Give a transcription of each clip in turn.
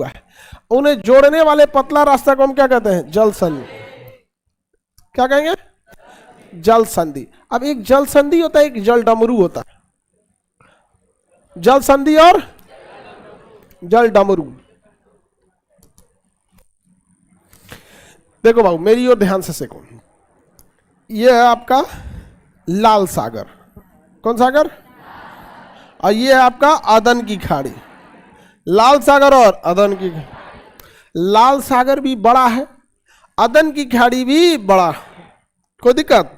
है। उन्हें जोड़ने वाले पतला रास्ता को हम क्या कहते हैं? जल संधि। क्या कहेंगे? जल संधि। अब एक जल संधि होता है, एक जल डमरू होता है। जल संधि और जल डमरू। देखो बाबू, मेरी ओर ध्यान से देखो। ये है आपका लाल सागर। कौन सागर? और ये है आपका अदन की खाड़ी। लाल सागर और अदन की। लाल सागर भी बड़ा है, अदन की खाड़ी भी बड़ा। कोई दिक्कत?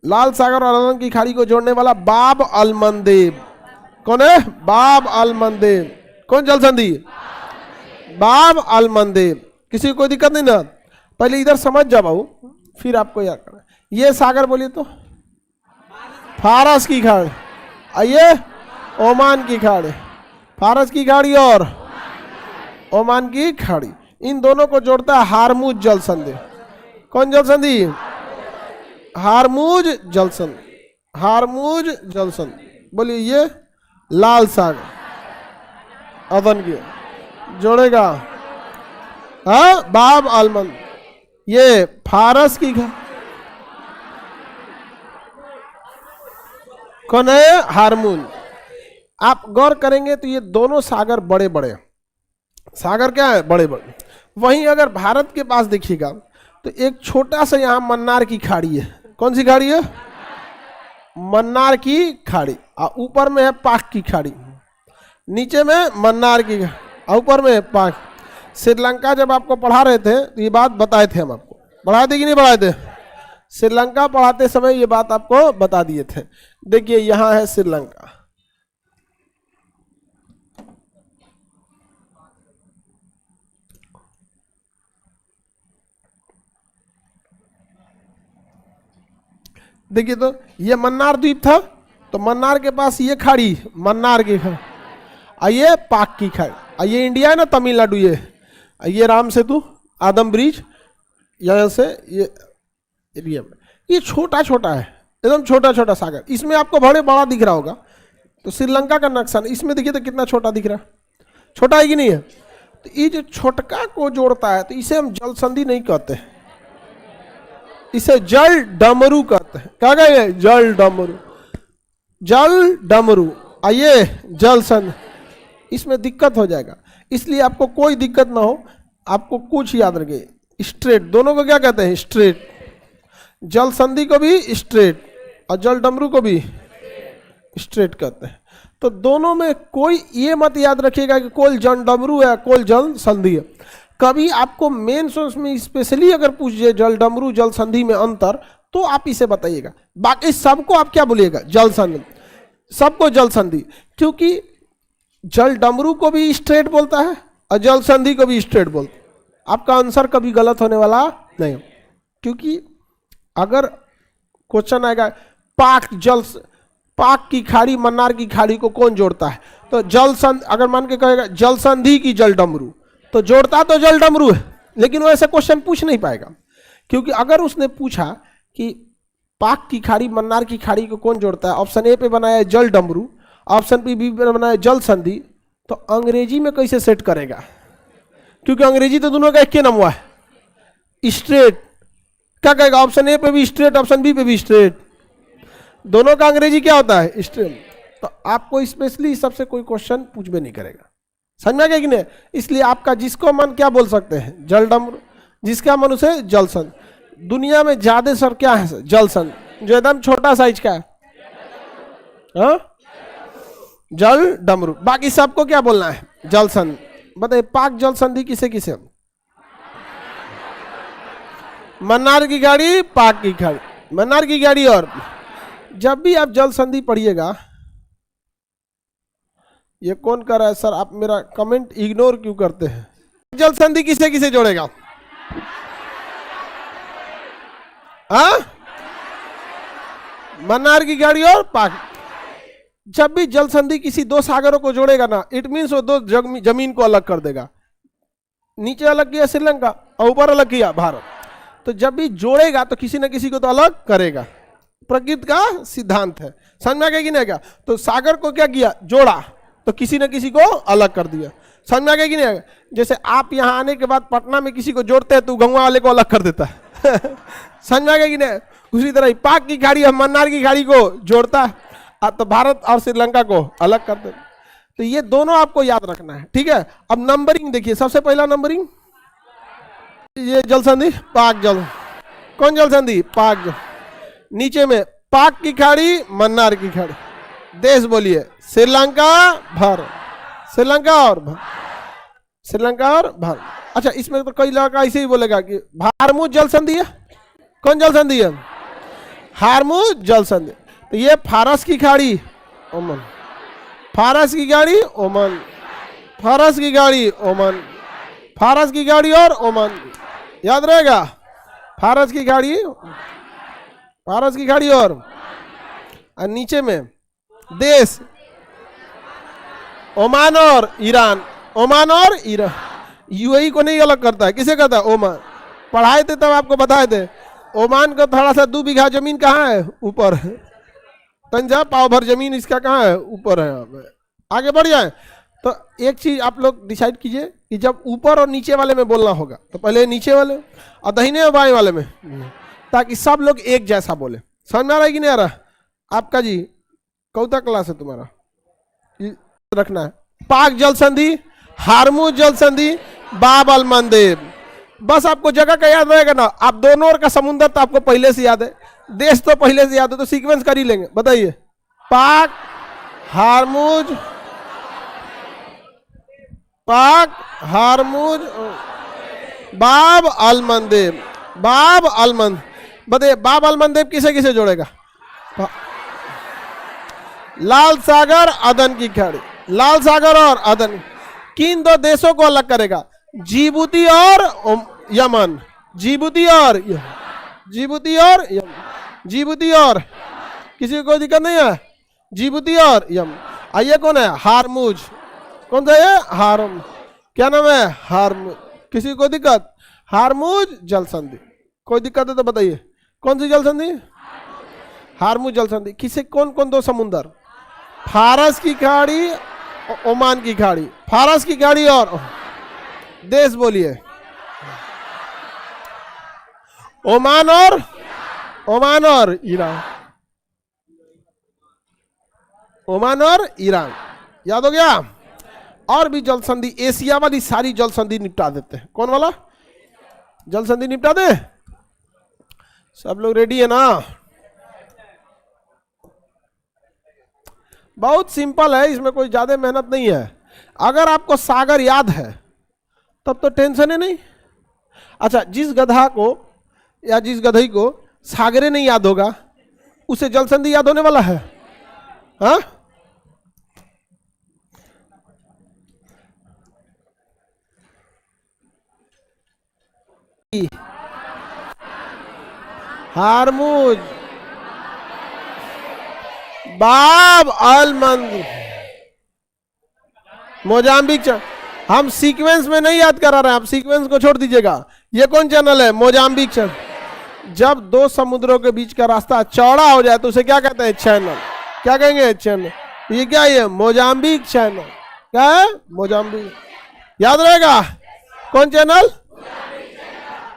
लाल सागर और अदन की खाड़ी को जोड़ने वाला बाब अल मंदेब। कौन है? बाब अल मंदेब। कौन जल संधि? बाब अल मंदेब। किसी को कोई दिक्कत नहीं ना? पहले इधर समझ जाओ बाबू, फिर आपको याद करना। ये सागर बोलिए तो फारस की खाड़ी, आइए ओमान की खाड़ी। फारस की खाड़ी और ओमान की खाड़ी, इन दोनों को जोड़ता है हारमुज जल संधि। कौन जल संधि? हारमुज जल संधि। हारमुज जल संधि। बोलिए ये लाल सागर अदन की जोड़ेगा हाँ बाब अलमंद। ये फारस की कौन है? हारमुज। आप गौर करेंगे तो ये दोनों सागर बड़े बड़े सागर क्या है? बड़े बड़े। वहीं अगर भारत के पास देखिएगा तो एक छोटा सा यहाँ मन्नार की खाड़ी है। कौन सी खाड़ी है? मन्नार की खाड़ी। और ऊपर में है पाक की खाड़ी, नीचे में मन्नार की, ऊपर में पाक। श्रीलंका जब आपको पढ़ा रहे थे तो ये बात बताए थे हम आपको। पढ़ाए थे कि नहीं पढ़ाए थे? श्रीलंका पढ़ाते समय ये बात आपको बता दिए थे। देखिए यहाँ है श्रीलंका, देखिए तो ये मन्नार द्वीप था, तो मन्नार के पास ये खाड़ी, मन्नार की खाड़ी, और ये पाक की खाड़ी, और ये इंडिया है ना, तमिलनाडु। ये राम सेतु, आदम ब्रिज, यहाँ से ये एरिया में ये छोटा छोटा है, एकदम छोटा छोटा सागर। इसमें आपको बड़े बड़ा दिख रहा होगा, तो श्रीलंका का नक्शा इसमें देखिए तो कितना छोटा दिख रहा है। छोटा है कि नहीं है? तो ये जो छोटका को जोड़ता है तो इसे हम जल संधि नहीं कहते, इसे जल डमरू कहते हैं। क्या कहेंगे? जल डमरू। जल डमरू। आइए जल संधि, इसमें दिक्कत हो जाएगा, इसलिए आपको कोई दिक्कत ना हो, आपको कुछ याद रखे। स्ट्रेट दोनों को क्या कहते हैं? स्ट्रेट। जल संधि को भी स्ट्रेट और जल डमरू को भी स्ट्रेट कहते हैं। तो दोनों में कोई ये मत याद रखिएगा कि कोई जल डमरू है कोई जल संधि है। कभी आपको मेन सोर्स में स्पेशली अगर पूछिए जल डमरू जल संधि में अंतर, तो आप इसे बताइएगा। बाकी सबको आप क्या बोलिएगा? जल संधि। सबको जल संधि, क्योंकि जल डमरू को भी स्ट्रेट बोलता है और जल संधि को भी स्ट्रेट बोलता है। आपका आंसर कभी गलत होने वाला नहीं, क्योंकि अगर क्वेश्चन आएगा पाक की खाड़ी मन्नार की खाड़ी को कौन जोड़ता है, तो जल संधि, अगर मान के कहेगा जल संधि की जल डमरू, तो जोड़ता तो जल डमरू है, लेकिन वो ऐसा क्वेश्चन पूछ नहीं पाएगा। क्योंकि अगर उसने पूछा कि पाक की खाड़ी मन्नार की खाड़ी को कौन जोड़ता है, ऑप्शन ए पे बनाया है जल डमरू, ऑप्शन बी पे बनाया जल संधि, तो अंग्रेजी में कैसे सेट करेगा? क्योंकि अंग्रेजी तो दोनों का एक ही नाम हुआ है, स्ट्रेट। क्या कहेगा? ऑप्शन ए पे भी स्ट्रेट, ऑप्शन बी पे भी स्ट्रेट, दोनों का अंग्रेजी क्या होता है? स्ट्रेट। तो आपको स्पेशली सबसे कोई क्वेश्चन पूछ भी नहीं करेगा। समझ में आ गया कि नहीं? इसलिए आपका जिसको मन क्या बोल सकते हैं? जल डमरू, जिसका मन उसे जल संधि। दुनिया में ज्यादा सर क्या है? जल संधि, जो एकदम छोटा साइज का है हाँ? जल डमरू। बाकी सबको क्या बोलना है? जल संधि। बताइए पाक जल संधि किसे किसे? मन्नार की खाड़ी, पाक की खाड़ी, मन्नार की खाड़ी। और जब भी आप जल संधि पढ़िएगा, ये कौन कर रहा है सर? आप मेरा कमेंट इग्नोर क्यों करते हैं? जल संधि किसे किसे जोड़ेगा? हाँ? मन्नार की खाड़ी और पाक। जब भी जल संधि किसी दो सागरों को जोड़ेगा ना, इट मीन्स वो दो जमीन को अलग कर देगा। नीचे अलग किया श्रीलंका और ऊपर अलग किया भारत, तो जब भी जोड़ेगा तो किसी न किसी को तो अलग करेगा। प्रकृति का सिद्धांत है। समझ में आ गया कि नहीं? क्या तो सागर को क्या किया? जोड़ा, तो किसी न किसी को अलग कर दिया। समझ में आ गया कि नहीं आ गया? जैसे आप यहाँ आने के बाद पटना में किसी को जोड़ते हैं तो गंगा वाले को अलग कर देता है समझ में आ गया कि नहीं? उसी तरह ही पाक की खाड़ी और मन्नार की खाड़ी को जोड़ता है तो भारत और श्रीलंका को अलग कर देता। तो ये दोनों आपको याद रखना है, ठीक है। अब नंबरिंग देखिए, सबसे पहला नंबरिंग ये जल संधि पाक जल, कौन जल संधि? पाक जल। नीचे में पाक की खाड़ी, मन्नार की खाड़ी। देश बोलिए, श्रीलंका, भारत, श्रीलंका और भारत, श्रीलंका और भारत। अच्छा, इसमें तो कई लड़का ऐसे ही बोलेगा कि हारमुज जल संधि है। कौन जल संधि है? हारमुज जल संधि। तो ये फारस की खाड़ी, ओमान, फारस की खाड़ी, ओमान, फारस की खाड़ी, ओमान, फारस की खाड़ी और ओमान, याद रहेगा। फारस की खाड़ी, फारस की खाड़ी और नीचे में देश ओमान और ईरान, ओमान और ईरान। यूएई को नहीं अलग करता है, किसे कहता है? ओमान। पढ़ाए थे तब आपको बताए थे, ओमान को थोड़ा सा 2 बीघा जमीन कहाँ है? ऊपर है। तंजा पाव भर जमीन इसका कहाँ है? ऊपर है। आगे बढ़ जाए तो एक चीज आप लोग डिसाइड कीजिए कि जब ऊपर और नीचे वाले में बोलना होगा तो पहले नीचे वाले और दाहिने और बाएं वाले में, ताकि सब लोग एक जैसा बोले। समझ में आ रहा है कि नहीं आ रहा? आपका जी कौता क्लास है तुम्हारा? रखना है पाक जल संधि, हारमुज जल संधि, बाब अल मंदेब। बस आपको जगह का याद रहेगा ना। आप दोनों ओर का समुद्र तो आपको पहले से याद है, देश तो पहले से याद है, तो सीक्वेंस कर ही लेंगे। बताइए, पाक, हारमुज, पाक, हारमुज, बाब अल मंदेब, बाब अल मंद। बताइए, बाब अल मंदेब किसे किसे जोड़ेगा? लाल सागर, अदन की खाड़ी, लाल सागर और अदन। किन 2 देशों को अलग करेगा? जिबूती और यमन, जिबूती और जिबूती और यमन, जिबूती और, किसी को कोई दिक्कत नहीं है? जिबूती और यमन। आइए, कौन है? हारमुज। कौन सा है? हारम, क्या नाम है? हारमुज। किसी को दिक्कत? हारमुज जल संधि। कोई दिक्कत है तो बताइए, कौन सी जल संधि? हारमुज जल संधि। किसे, कौन कौन 2 समुंदर? फारस की खाड़ी, ओमान की खाड़ी, फारस की खाड़ी और देश बोलिए, ओमान और, ओमान और ईरान, ओमान और ईरान। याद हो गया? और भी जल संधि, एशिया वाली सारी जल संधि निपटा देते हैं। कौन वाला जल संधि निपटा दे? सब लोग रेडी है ना? बहुत सिंपल है, इसमें कोई ज्यादा मेहनत नहीं है। अगर आपको सागर याद है तब तो टेंशन है नहीं। अच्छा, जिस गधा को या जिस गधई को सागरे नहीं याद होगा उसे जल संधि याद होने वाला है? हाँ, हारमुज, बाब अल मंद, मोजाम्बिक। हम सीक्वेंस में नहीं याद करा रहे हैं, आप सीक्वेंस को छोड़ दीजिएगा। ये कौन चैनल है? Mozambique channel. जब 2 समुद्रों के बीच का रास्ता चौड़ा हो जाए तो उसे क्या कहते हैं? चैनल। क्या कहेंगे? चैनल। ये क्या है? Mozambique channel. क्या है? मोजाम्बिक। याद रहेगा? कौन चैनल?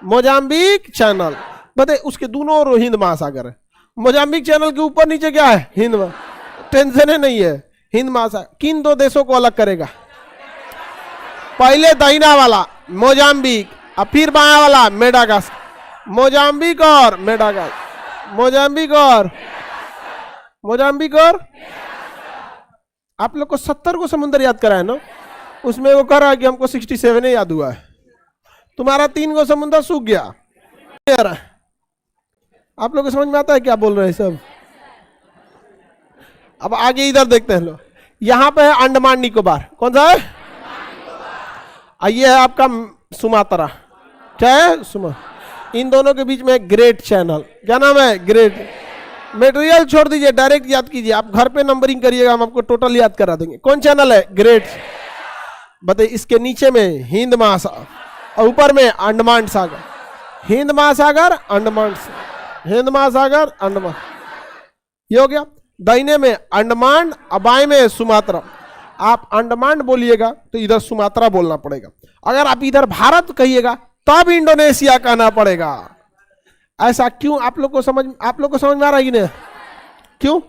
Mozambique channel. बताइए, उसके दोनों ओर हिंद महासागर है। मोजाम्बिक चैनल के ऊपर नीचे क्या है? हिंद। टेंशन है नहीं है। हिंद महासागर। किन 2 देशों को अलग करेगा? पहले दाहिना वाला मोजाम्बिक और फिर बायां वाला मेडागास्कर। मोजाम्बिक और मेडागास्कर, मोजाम्बिक और, मोजाम्बिक और। आप लोग को 70 को समुद्र याद करा है ना? उसमें वो कह रहा है कि हमको 67 याद हुआ है। तुम्हारा 3 को समुद्र सूख गया। आप लोग को समझ में आता है क्या बोल रहे हैं सब? अब आगे इधर देखते हैं लोग। यहां पे है अंडमान निकोबार। कौन सा है? ये है आपका सुमात्रा। क्या है? सुमा। इन दोनों के बीच में ग्रेट चैनल। क्या नाम है? ग्रेट। मटेरियल छोड़ दीजिए, डायरेक्ट याद कीजिए। आप घर पे नंबरिंग करिएगा, हम आपको टोटल याद करा देंगे। कौन चैनल है? ग्रेट। बताइए, इसके नीचे में हिंद महासागर और ऊपर में अंडमान सागर। हिंद महासागर, अंडमान, हिंद महासागर, अंडमान। ये हो गया। दाहिने में अंडमान, बाएं में सुमात्रा। आप अंडमान बोलिएगा तो इधर सुमात्रा बोलना पड़ेगा। अगर आप इधर भारत कहिएगा तब इंडोनेशिया कहना पड़ेगा। ऐसा क्यों? आप लोग को समझ में आ रहा है कि नहीं? क्यों?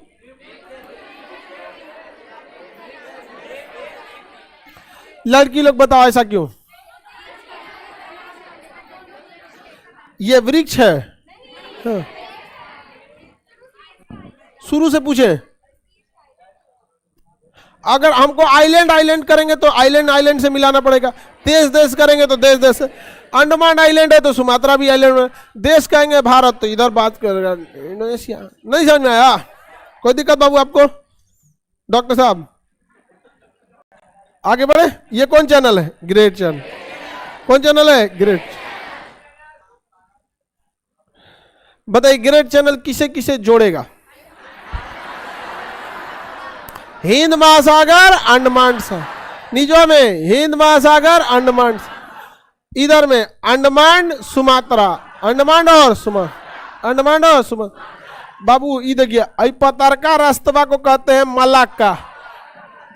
लड़की लोग बताओ ऐसा क्यों? ये वृक्ष है। हाँ। शुरू से पूछे, अगर हमको आइलैंड करेंगे तो आइलैंड से मिलाना पड़ेगा, देश करेंगे तो देश से। अंडमान आइलैंड है तो सुमात्रा भी आइलैंड है, देश कहेंगे भारत तो इधर बात करेगा इंडोनेशिया। नहीं समझ में आया? कोई दिक्कत बाबू आपको? डॉक्टर साहब आगे बढ़े। ये कौन चैनल है? Great channel. कौन चैनल है? ग्रेट। बताइए ग्रेट चैनल किसे किसे जोड़ेगा? हिंद महासागर, अंडमान सागर। नीचे में हिंद महासागर, अंडमान, इधर में अंडमान सुमात्रा, अंडमान और सुमात्रा। बाबू ये देखिए, पतरका रास्तवा को कहते हैं मलाक्का।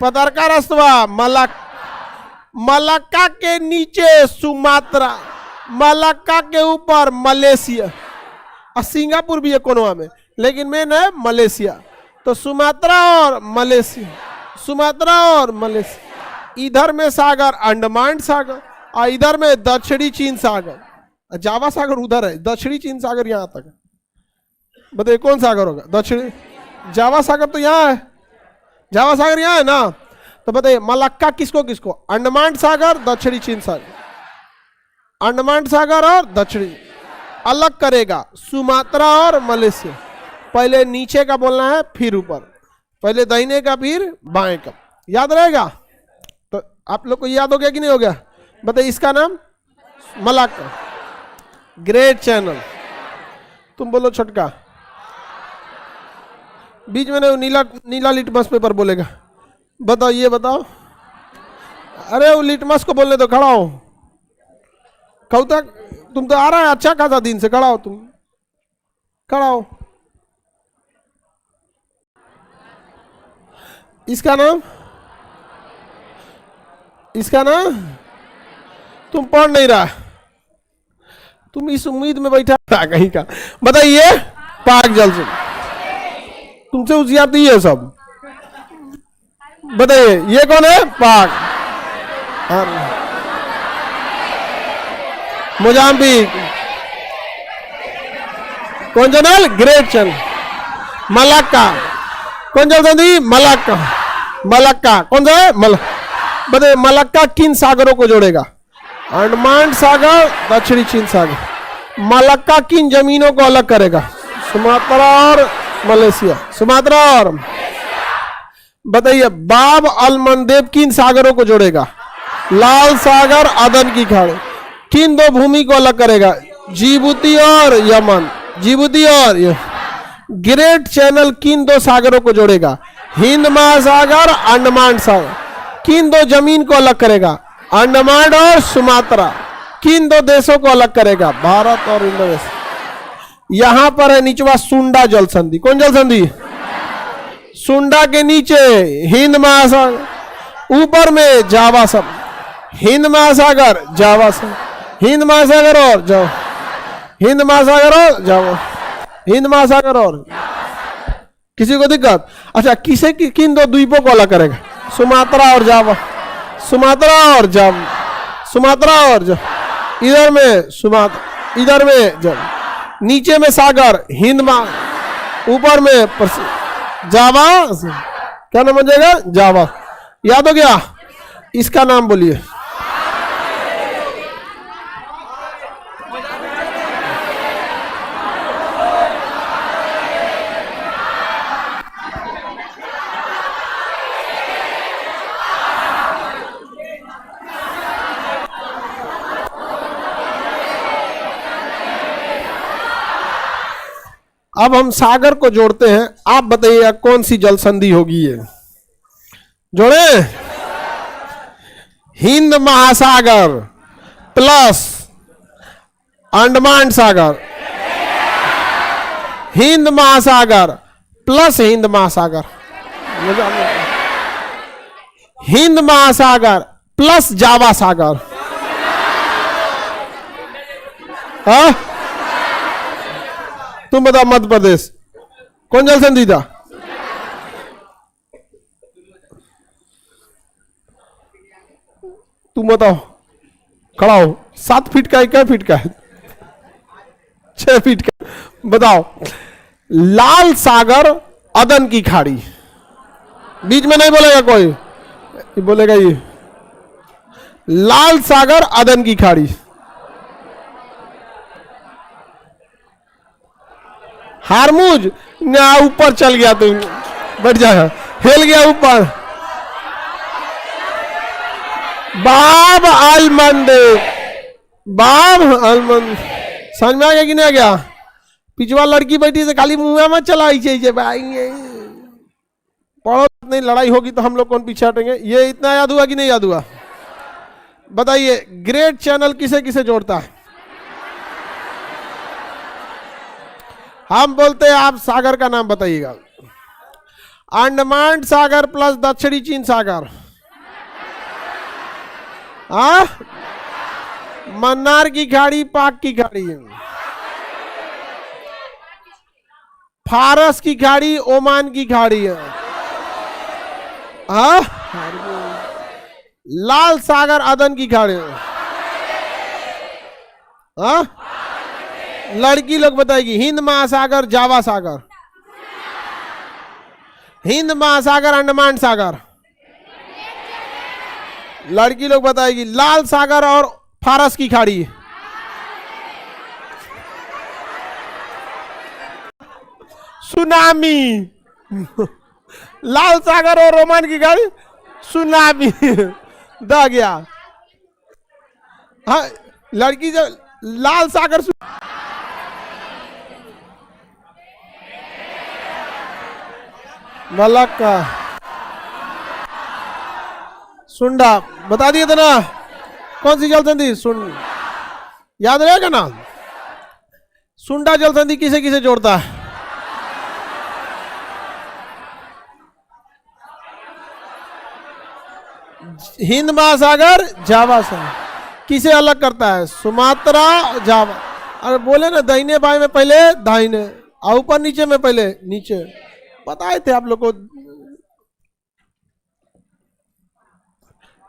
पतरका रास्तवा मलाक्का के नीचे सुमात्रा, मलाक्का के ऊपर मलेशिया, और सिंगापुर भी है कोनवा में, लेकिन मेन है मलेशिया। तो सुमात्रा और मलेशिया। इधर में सागर अंडमान सागर, और इधर में दक्षिणी चीन सागर। जावा सागर उधर है, दक्षिणी चीन सागर यहां तक है। बताइए कौन सागर होगा? दक्षिणी। जावा सागर तो यहाँ है, जावा सागर यहाँ है ना। तो बताइए मलक्का किसको किसको? अंडमान सागर, दक्षिणी चीन सागर। अंडमान सागर और दक्षिणी अलग करेगा, सुमात्रा और मलेशिया। पहले नीचे का बोलना है फिर ऊपर, पहले दाहिने का फिर बाएं का। याद रहेगा? तो आप लोग को याद हो गया कि नहीं हो गया? बताइए इसका नाम मलाक्का। Great channel. तुम बोलो छोटका। बीच में नीला लिटमस पेपर बोलेगा। बताओ, ये बताओ। अरे वो लिटमस को बोलने दो, खड़ा हो। कौता तुम तो आ रहा है अच्छा खासा दिन से, खड़ा हो तुम, खड़ा हो। इसका नाम तुम पढ़ नहीं रहा, तुम इस उम्मीद में बैठा था कहीं का। बताइए पाक जल से, तुमसे उजियाती है सब। बताइए ये कौन है? पाक। मोजाम्बिक। कौन चैनल? Great channel. मलाक्का। कौन चल? मलाक्का। कौन सा है? बताइए मलाक्का किन सागरों को जोड़ेगा? अंडमान सागर, दक्षिणी चीन सागर। मलाक्का किन जमीनों को अलग करेगा? सुमात्रा और मलेशिया। सुमात्रा और बताइए बाब अल मंदेब किन सागरों को जोड़ेगा? लाल सागर, अदन की खाड़ी। किन दो भूमि को अलग करेगा? जिबूती और यमन। जिबूती और ग्रेट चैनल किन दो सागरों को जोड़ेगा? हिंद महासागर, अंडमान सागर। किन दो जमीन को अलग करेगा? अंडमान और सुमात्रा। किन दो देशों को अलग करेगा? भारत और इंडोनेशिया। यहां पर है निचवा सुंडा जल संधि। कौन जल संधि? सुंडा के नीचे हिंद महासागर, ऊपर में जावा सब। हिंद महासागर, जावा सब। हिंद महासागर और जावा, हिंद महासागर और जावा, हिंद महासागर और। किसी को दिक्कत? अच्छा, किन दो द्वीपों को अलग करेगा? सुमात्रा और जावा। सुमात्रा और जावा, सुमात्रा और जावा। इधर में सुमात्रा, इधर में जावा। नीचे में सागर हिंद महा, ऊपर में जावा। क्या नाम बन जावा। याद हो गया? इसका नाम बोलिए। अब हम सागर को जोड़ते हैं। आप बताइए कौन सी जल संधि होगी ये? जोड़े? हिंद महासागर प्लस अंडमान सागर, हिंद महासागर प्लस हिंद महासागर। हिंद महासागर प्लस जावा सागर। हाँ, तुम बताओ मध्य प्रदेश कौन जल संधि था? तुम बताओ, खड़ा हो। 7 फीट का है, क्या फीट का है? 6 फीट का। बताओ, लाल सागर अदन की खाड़ी। बीच में नहीं बोलेगा कोई, ये बोलेगा ये लाल सागर अदन की खाड़ी। हारमुज ना, ऊपर चल गया तुम, बैठ जाएगा, हिल गया ऊपर। बाब आलमंद, बाब आलमंद। समझ में आ गया कि नहीं आ गया? पिछवा लड़की बैठी से खाली मुंह में चलाई चाहिए भाई। पढ़ो नहीं, लड़ाई होगी तो हम लोग कौन पीछे हटेंगे। ये इतना याद हुआ कि नहीं याद हुआ? बताइए, ग्रेट चैनल किसे किसे जोड़ता है? हम बोलते हैं, आप सागर का नाम बताइएगा। अंडमान सागर प्लस दक्षिणी चीन सागर। हाँ, मन्नार की खाड़ी, पाक की खाड़ी, फारस की खाड़ी, ओमान की खाड़ी है। हाँ, लाल सागर अदन की खाड़ी। हाँ, लड़की लोग बताएगी हिंद महासागर, जावा सागर, हिंद महासागर, अंडमान सागर। लड़की लोग बताएगी लाल सागर और फारस की खाड़ी। सुनामी। लाल सागर और ओमान की खाड़ी, सुनामी। द गया। हाँ, लड़की जब लाल सागर मलक का सुंडा बता दिए थे ना, कौन सी जल संधि? सुंड, याद रहेगा ना? सुंडा जल संधि किसे किसे जोड़ता है? हिंद महासागर, जावा सागर। किसे अलग करता है? सुमात्रा, जावा। अरे बोले ना, दाहिने बाएं में पहले दाहिने, और ऊपर नीचे में पहले नीचे। बताए थे आप लोग को।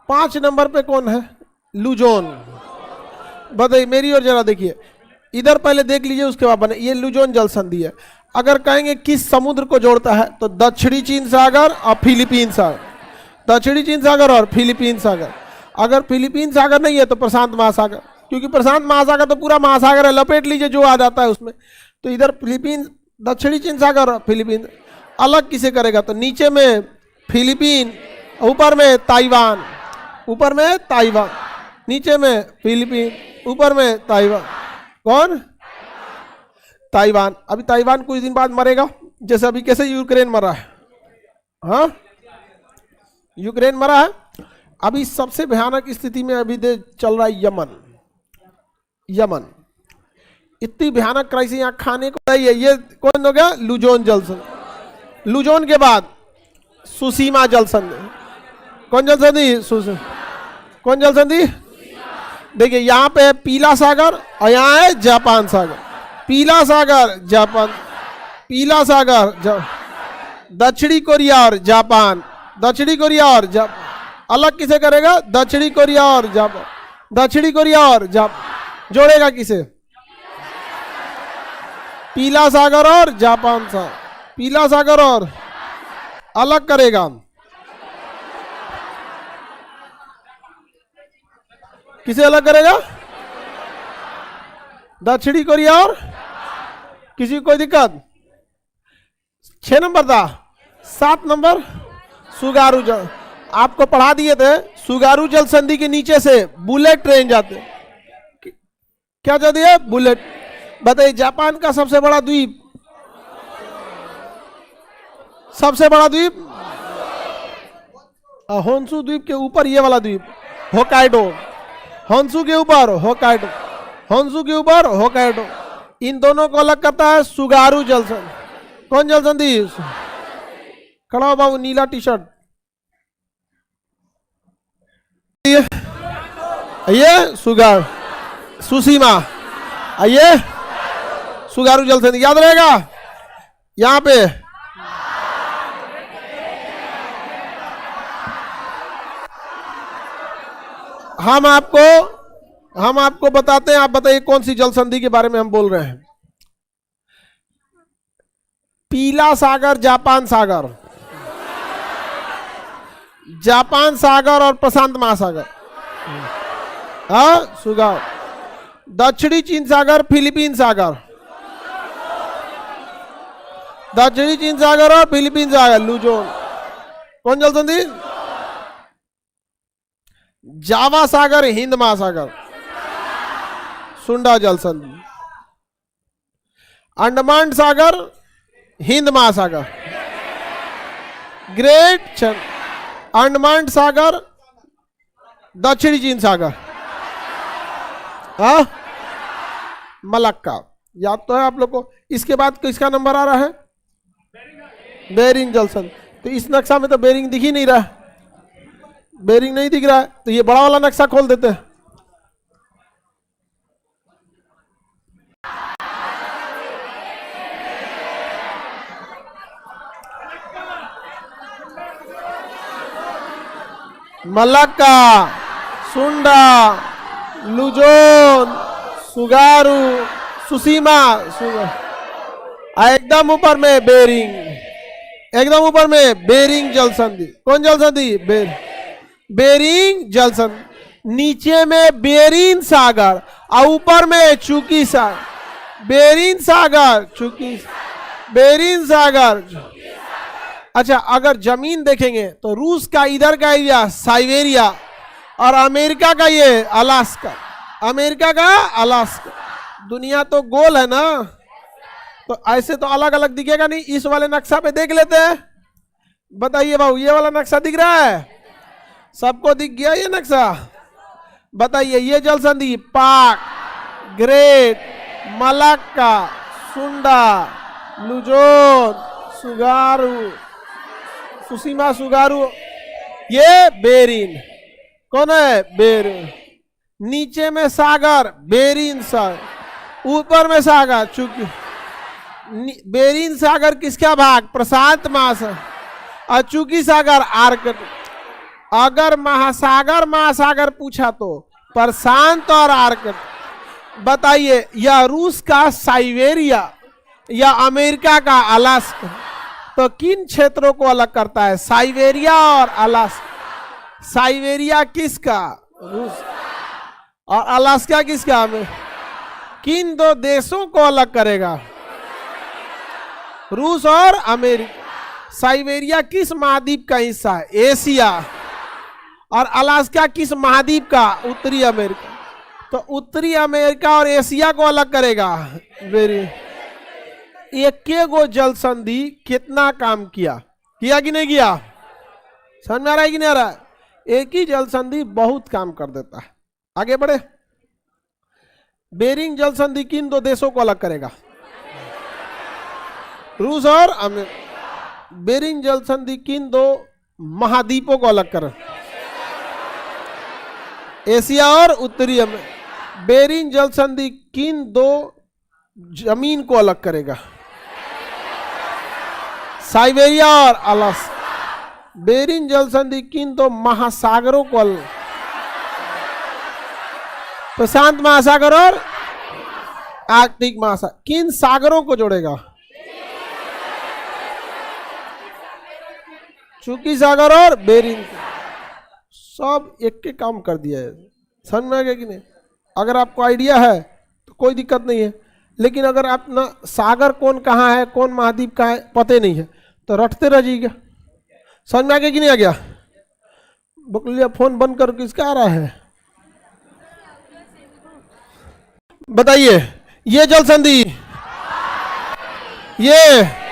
5 नंबर पे कौन है? लुजोन। बताइए, मेरी ओर जरा देखिए, इधर पहले देख लीजिए, उसके बाद बने। ये लुजोन जल संधि है। अगर कहेंगे किस समुद्र को जोड़ता है, तो दक्षिणी चीन सागर और फिलीपीन सागर। दक्षिणी चीन सागर और फिलीपीन सागर। अगर फिलीपीन सागर नहीं है तो प्रशांत महासागर, क्योंकि प्रशांत महासागर तो पूरा महासागर है, लपेट लीजिए जो आ जाता है उसमें। तो इधर फिलीपीन, दक्षिणी चीन सागर और फिलीपीन। अलग किसे करेगा? तो नीचे में फिलीपीन, ऊपर में ताइवान, ऊपर में ताइवान, नीचे में फिलीपीन, ऊपर में ताइवान। कौन? ताइवान। अभी ताइवान कुछ दिन बाद मरेगा, जैसे अभी कैसे यूक्रेन मरा है। हाँ, यूक्रेन मरा है। अभी सबसे भयानक स्थिति में अभी चल रहा है यमन। यमन इतनी भयानक क्राइसिस, यहाँ खाने को नहीं है। ये कौन हो गया? लुजोन जल संधि। लुजोन के बाद सुसीमा जल संधि। कौन जल संधि? कौन जल संधि? देखिए, यहाँ पे है पीला सागर और यहाँ है जापान सागर। पीला सागर जापान, पीला सागर दक्षिणी कोरिया और जापान, दक्षिणी कोरिया और जापान। अलग किसे करेगा? दक्षिणी कोरिया और जापान, दक्षिणी कोरिया और जापान। जोड़ेगा किसे? पीला सागर और जापान सागर, पीला सागर और अलग करेगा। किसे अलग करेगा? दक्षिणी कोरिया और किसी को कोई दिक्कत? 6 नंबर था। 7 नंबर सुगारू जल, आपको पढ़ा दिए थे। सुगारू जल संधि के नीचे से बुलेट ट्रेन जाते। क्या जाती है? बुलेट। बताइए, जापान का सबसे बड़ा द्वीप, सबसे बड़ा द्वीप होन्शु द्वीप के ऊपर ये वाला द्वीप होकाइडो। होन्शु के ऊपर होकाइडो, होन्शु के ऊपर होकाइडो। इन दोनों को अलग करता है सुगारू जल संधि। कौन जल संधि? खड़ा हो बाबू, नीला टी शर्ट। आइए सुगार सुसीमा, आइए सुगारू जल संधि याद रहेगा यहां पे। हम आपको बताते हैं, आप बताइए कौन सी जल संधि के बारे में हम बोल रहे हैं। पीला सागर, जापान सागर, जापान सागर और प्रशांत महासागर, हाँ सुगार। दक्षिणी चीन सागर, फिलीपीन सागर, दक्षिणी चीन सागर और फिलीपीन सागर, लुजोन। कौन जल संधि? जावा सागर, हिंद महासागर, सुंडा जल संधि। अंडमान सागर, हिंद महासागर, ग्रेट अंडमान सागर, दक्षिणी चीन सागर, हाँ मलक्का। याद तो है आप लोग को। इसके बाद किसका नंबर आ रहा है? बेरिंग जल संधि। तो इस नक्शा में तो बेरिंग दिख ही नहीं रहा है, बेरिंग नहीं दिख रहा है, तो ये बड़ा वाला नक्शा खोल देते हैं। मलक्का, सुंडा, लुजोन, सुगारू, सुसीमा, एकदम ऊपर में बेरिंग, एकदम ऊपर में बेरिंग जल संधि। कौन जल संधि? बेरिंग जल संधि। नीचे में बेरिंग सागर और ऊपर में चुकी सागर, बेरिंग सागर, चुकी, बेरिंग सागर। अच्छा, अगर जमीन देखेंगे तो रूस का इधर का एरिया साइबेरिया और अमेरिका का ये अलास्का, अमेरिका का अलास्का। दुनिया तो गोल है ना, तो ऐसे तो अलग अलग दिखेगा नहीं। इस वाले नक्शा पे देख लेते हैं। बताइए बाबू, ये वाला नक्शा दिख रहा है? सबको दिख गया ये नक्शा? बताइए, ये जल संधि पाक, ग्रेट, मलक्का, सुंडा, लुजोन, सुगारू, सुसीमा, सुगारू, ये बेरिन। कौन है? बेरिन। नीचे में सागर, बेरिन सागर, ऊपर में सागर, चूंकि बेरिन सागर किसका भाग? प्रशांत महासागर, और चूंकि सागर आर्कटिक। अगर महासागर पूछा तो प्रशांत और आर्कटिक। बताइए, या रूस का साइबेरिया या अमेरिका का अलास्का, तो किन क्षेत्रों को अलग करता है? साइबेरिया और अलास्का। साइबेरिया किसका? रूस। और अलास्का किसका? किन दो देशों को अलग करेगा? रूस और अमेरिका। साइबेरिया किस महाद्वीप का हिस्सा है? एशिया। और अलास्का किस महाद्वीप का? उत्तरी अमेरिका। तो उत्तरी अमेरिका और एशिया को अलग करेगा। वेरी। एक गो जल संधि कितना काम किया कि नहीं किया? समझ में आ रहा है कि नहीं आ रहा है? एक ही जल संधि बहुत काम कर देता है। आगे बढ़े। बेरिंग जल संधि किन दो देशों को अलग करेगा? रूस और अमेरिका। बेरिंग जल संधि किन दो महाद्वीपों को अलग करे? एशिया और उत्तरी अमेरिका। बेरिंग जल संधि किन दो जमीन को अलग करेगा? साइबेरिया और अलास्का। बेरिंग जल संधि किन दो महासागरों को अलग? प्रशांत महासागर और आर्कटिक महासागर। किन सागरों को जोड़ेगा? चुकी सागर और बेरिंग। सब एक के काम कर दिया है। समझ में आ गया कि नहीं? अगर आपको आइडिया है तो कोई दिक्कत नहीं है, लेकिन अगर आप ना सागर कौन कहाँ है, कौन महाद्वीप कहाँ है, पता नहीं है, तो रटते रह जाइएगा। समझ में आ गया कि नहीं आ गया? बकलिया फोन बंद कर किसका आ रहा है? बताइए, ये जल संधि, ये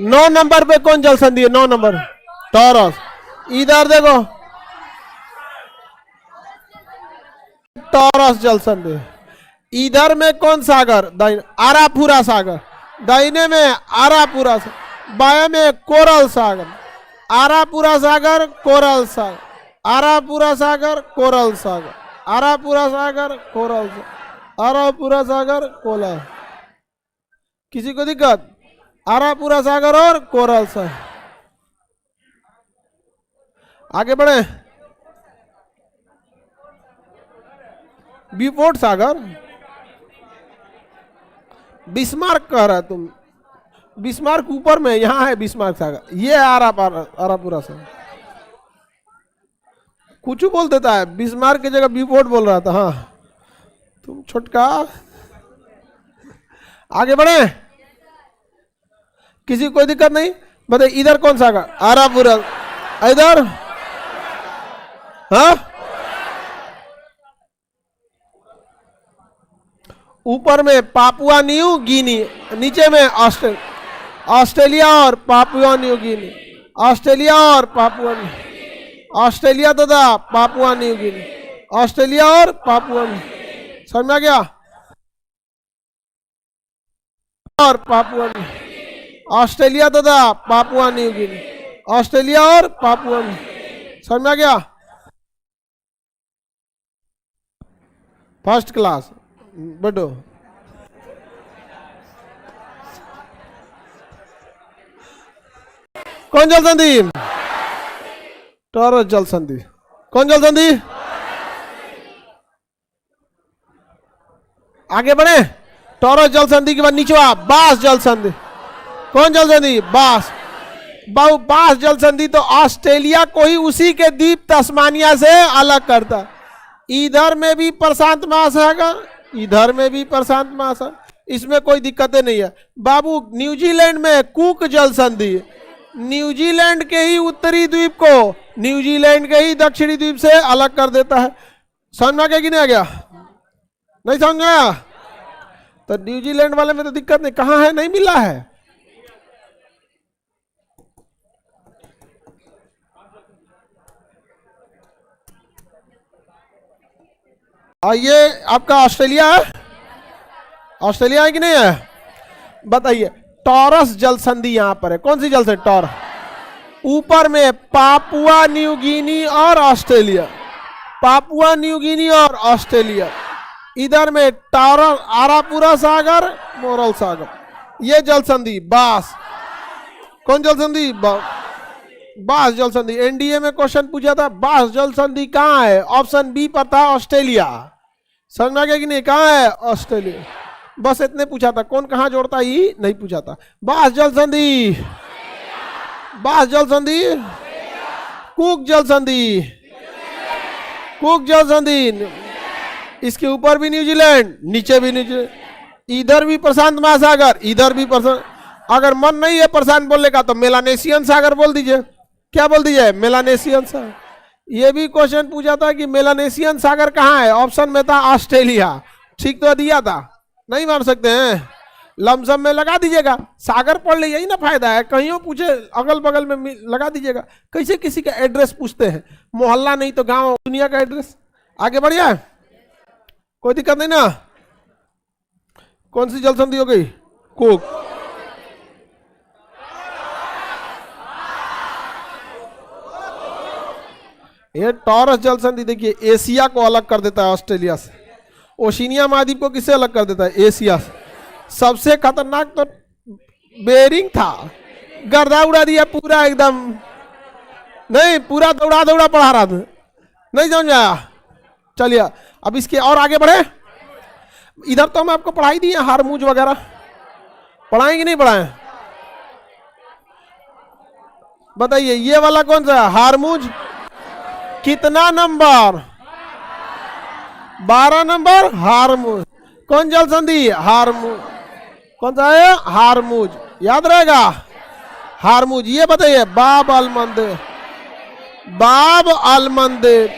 नौ नंबर पे कौन जल संधि है? 9 नंबर टॉरस। इधर देखो, टॉरस जल संधि। इधर में कौन सागर? दाहिने आरापुरा सागर, दाहिने में आरापुरा सागर, बाएं में कोरल सागर, आरापुरा सागर कोरल सागर, आरापुरा सागर कोरल सागर, आरापुरा सागर कोरल सागर, आरापुरा सागर कोरल। किसी को दिक्कत? आरापुरा सागर और कोरल सागर। आगे बढ़े। बीफोर्ट सागर, बिस्मार्क कह रहा है तुम। बिस्मार्क ऊपर में, यहां है बिस्मार्क सागर, ये है आरापुरा सागर। कुछ बोल देता है, बिस्मार्क की जगह बीफोर्ट बोल रहा था। हाँ तुम छोटका। आगे बढ़े। किसी को कोई दिक्कत नहीं? बताइए इधर कौन सागर? आरापुरा। इधर हाँ, ऊपर में पापुआ न्यू गिनी, नीचे में ऑस्ट्रेलिया और पापुआ न्यू गिनी, ऑस्ट्रेलिया और पापुआ, ऑस्ट्रेलिया तथा पापुआ न्यू गिनी, ऑस्ट्रेलिया और पापुआ न्यू। समझ में आ गया? और पापुआ न्यू, ऑस्ट्रेलिया तथा पापुआ न्यू गिनी, ऑस्ट्रेलिया और पापुआ न्यू। समझ में आ गया? फर्स्ट क्लास बढ़ो। कौन जल संधि? टॉरस जल संधि। कौन जल संधि? आगे बढ़े। टॉरस जल संधि के बाद नीचवा बास जल संधि। कौन जल संधि? बास। बास जल संधि तो ऑस्ट्रेलिया को ही उसी के द्वीप तस्मानिया से अलग करता है। इधर में भी प्रशांत महासागर, इधर में भी प्रशांत महासागर, इसमें कोई दिक्कतें नहीं है बाबू। न्यूजीलैंड में कुक जल संधि, न्यूजीलैंड के ही उत्तरी द्वीप को न्यूजीलैंड के ही दक्षिणी द्वीप से अलग कर देता है। समझ में आ गया कि नहीं आ गया? नहीं समझ में आया? तो न्यूजीलैंड वाले में तो दिक्कत नहीं। कहां है? नहीं मिला है। और ये आपका ऑस्ट्रेलिया है, ऑस्ट्रेलिया है कि नहीं है? बताइए। टॉरस जल संधि यहां पर है। कौन सी जल संधि? टॉरस। ऊपर में पापुआ न्यू गिनी और ऑस्ट्रेलिया, पापुआ न्यू गिनी और ऑस्ट्रेलिया। इधर में टॉरस, आरापुरा सागर, मोरल सागर, ये जल संधि बास। कौन जल संधि? बास जल संधि। एनडीए में क्वेश्चन पूछा था, बास जल संधि कहां है? ऑप्शन बी पर था ऑस्ट्रेलिया। समझ में आ गया कि नहीं? कहां है? ऑस्ट्रेलिया। बस इतने पूछा था। कौन कहां जोड़ता ही नहीं पूछा था। बास जल संधि, बास जल संधि, कुक जल संधि, कुक जल संधि। इसके ऊपर भी न्यूजीलैंड, नीचे भी न्यूजीलैंड, इधर भी प्रशांत महासागर, इधर भी प्रशांत। अगर मन नहीं है प्रशांत बोलने का तो मेलानेशियन सागर बोल दीजिए। क्या बोल दीजिए? मेलानेशियन सागर। ये भी क्वेश्चन पूछा था कि मेलानेशियन सागर कहाँ है? ऑप्शन में था ऑस्ट्रेलिया। ठीक तो दिया था, नहीं मान सकते हैं। लमसम में लगा दीजिएगा। सागर पढ़ ले, यही ना फायदा है। कहीं पूछे अगल बगल में लगा दीजिएगा। कैसे किसी का एड्रेस पूछते हैं? मोहल्ला नहीं तो गांव, दुनिया का एड्रेस। आगे बढ़िया, कोई दिक्कत नहीं ना? कौन सी जल संधि हो गई? कुक। ये टॉरस जल संधि देखिए, एशिया को अलग कर देता है ऑस्ट्रेलिया से। ओशिनिया महाद्वीप को किससे अलग कर देता है? एशिया से। सबसे खतरनाक तो बेरिंग था, गर्दा उड़ा दिया पूरा एकदम। नहीं, पूरा दौड़ा दौड़ा पढ़ा रहा था, नहीं समझ आया। चलिए अब इसके और आगे बढ़े। इधर तो हम आपको पढ़ाई दिए हारमूज वगैरह, पढ़ाएं कि नहीं पढ़ाएं? बताइए ये वाला कौन सा है? हारमूज। कितना नंबर? 12 नंबर। हारमूज। कौन जल संधि? हारमूज। कौन सा है? हारमूज। याद रहेगा हारमूज। ये बताइए बाब अल मंदिर, बाब अल मंदिर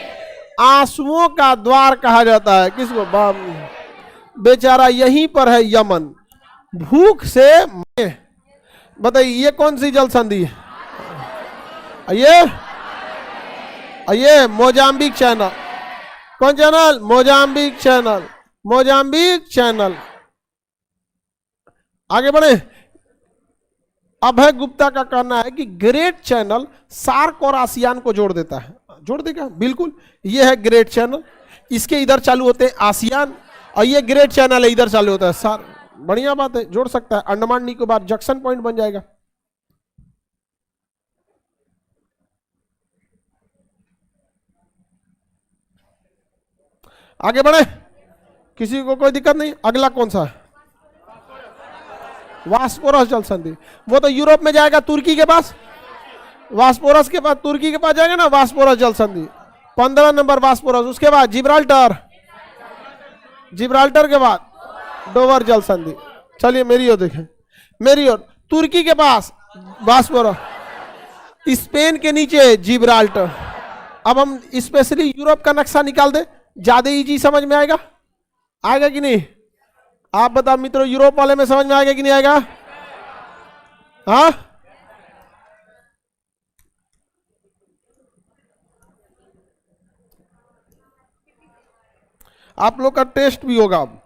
आंसुओं का द्वार कहा जाता है। किसको? बाब। बेचारा यहीं पर है यमन, भूख से। बताइए ये कौन सी जल संधि है? ये मोजाम्बिक चैनल। कौन channel? Mozambique Channel. Mozambique channel. आगे बढ़े। अभय गुप्ता का कहना है कि ग्रेट चैनल सार्क और आसियान को जोड़ देता है। जोड़ देगा बिल्कुल। ये है ग्रेट चैनल, इसके इधर चालू होते हैं आसियान, और ये ग्रेट चैनल है इधर चालू होता है सार्क। बढ़िया बात है, जोड़ सकता है। अंडमान निकोबार जंक्शन पॉइंट बन जाएगा। आगे बढ़े, किसी को कोई दिक्कत नहीं। अगला कौन सा है? वास्पोरस जल संधि। वो तो यूरोप में जाएगा, तुर्की के पास। वास्पोरस के बाद तुर्की के पास जाएगा ना, वास्पोरस जल संधि 15 नंबर वास्पोरस। उसके बाद जिब्राल्टर, जिब्राल्टर के बाद डोवर जल संधि। चलिए मेरी ओर देखें, मेरी ओर। तुर्की के पास वास्पोरस, स्पेन के नीचे जिब्राल्टर। अब हम स्पेशली यूरोप का नक्शा निकाल दे, ज्यादा इजी समझ में आएगा। आएगा कि नहीं? आप बताओ मित्रों, यूरोप वाले में समझ में आएगा कि नहीं आएगा? हाँ, आप लोग का टेस्ट भी होगा अब।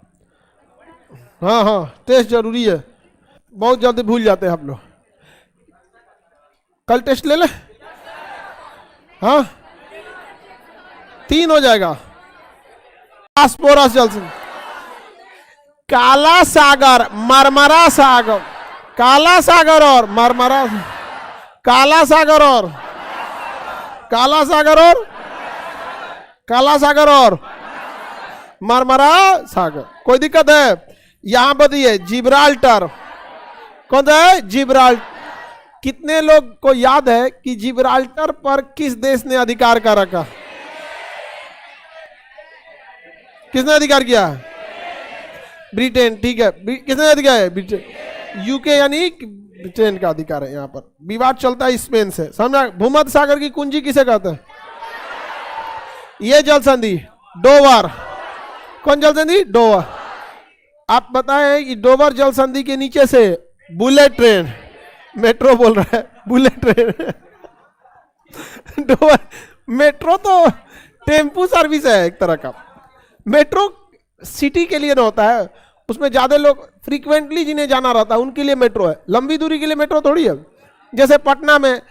हाँ हाँ, टेस्ट जरूरी है, बहुत जल्दी भूल जाते हैं आप लोग। कल टेस्ट ले ले। हाँ, 3 हो जाएगा। फास्फोरस जल संधि, काला सागर, मरमरा सागर, काला सागर और मरमरा, काला सागर और काला सागर और काला सागर और मरमरा सागर। कोई दिक्कत है? यहां बताइए जिब्राल्टर। कौन सा है? जिब्राल्टर। कितने लोग को याद है कि जिब्राल्टर पर किस देश ने अधिकार कर रखा? किसने अधिकार किया? ब्रिटेन। ठीक है, किसने अधिकार है? ब्रिटेन। यूके यानी ब्रिटेन का अधिकार है। यहां पर विवाद चलता है स्पेन से, समझा? भूमध्य सागर की कुंजी किसे कहते हैं? ये जल संधि डोवर। कौन जल संधि? डोवर। आप बताएं कि डोवर जल संधि के नीचे से बुलेट ट्रेन, मेट्रो बोल रहा है, बुलेट ट्रेन डोवर। मेट्रो तो टेम्पू सर्विस है एक तरह का। मेट्रो सिटी के लिए ना होता है, उसमें ज्यादा लोग फ्रीक्वेंटली जिन्हें जाना रहता है उनके लिए मेट्रो है। लंबी दूरी के लिए मेट्रो थोड़ी है। जैसे पटना में